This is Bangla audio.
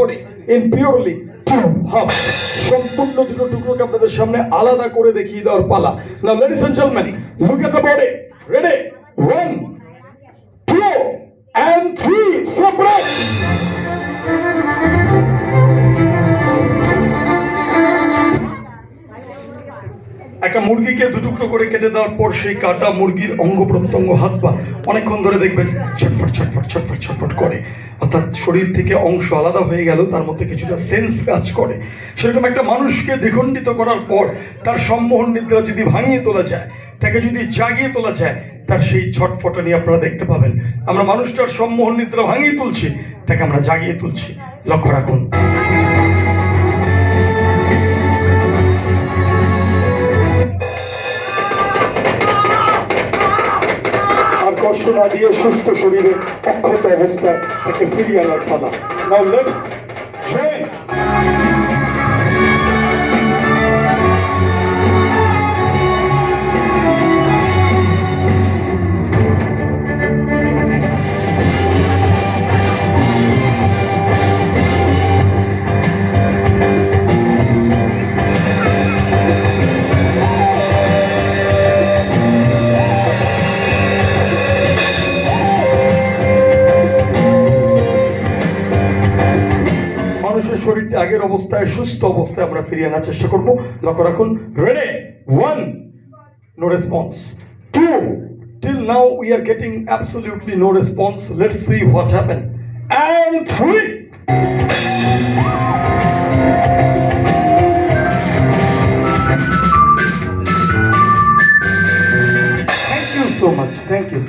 body in purely two halves. সম্পূর্ণ দুটো টুকরোকে আপনাদের সামনে আলাদা করে দেখিয়ে দেওয়ার পালা। Now ladies and gentlemen, look at the body. Ready? 1, 2 and 3. Separate. একটা মুরগিকে দুটুকরো করে কেটে দেওয়ার পর সেই কাটা মুরগির অঙ্গ প্রত্যঙ্গ হাত পা অনেকক্ষণ ধরে দেখবেন ছটফট ছটফট ছটফট ছটফট করে, অর্থাৎ শরীর থেকে অংশ আলাদা হয়ে গেল, তার মধ্যে কিছুটা সেন্স কাজ করে। সেরকম একটা মানুষকে দ্বিখণ্ডিত করার পর তার সম্মোহন নিদ্রা যদি ভাঙিয়ে তোলা যায়, তাকে যদি জাগিয়ে তোলা যায়, তার সেই ছটফটানি আপনারা দেখতে পাবেন। আমরা মানুষটার সম্মোহন নিদ্রা ভাঙিয়ে তুলছি, তাকে আমরা জাগিয়ে তুলছি। লক্ষ্য রাখুন। কষ্ট না দিয়ে সুস্থ শরীরে অক্ষত অবস্থায় তাকে ফিরিয়ে আনার পালা। Now let's join. মানুষের শরীরটা আগের অবস্থায় সুস্থ অবস্থায় আমরা ফিরিয়ে আনার চেষ্টা করব। লক্ষ্য রাখুন। Ready? 1, no response. 2, till now we are getting absolutely no response. Let's see what happened. And 3. Thank you so much. Thank you.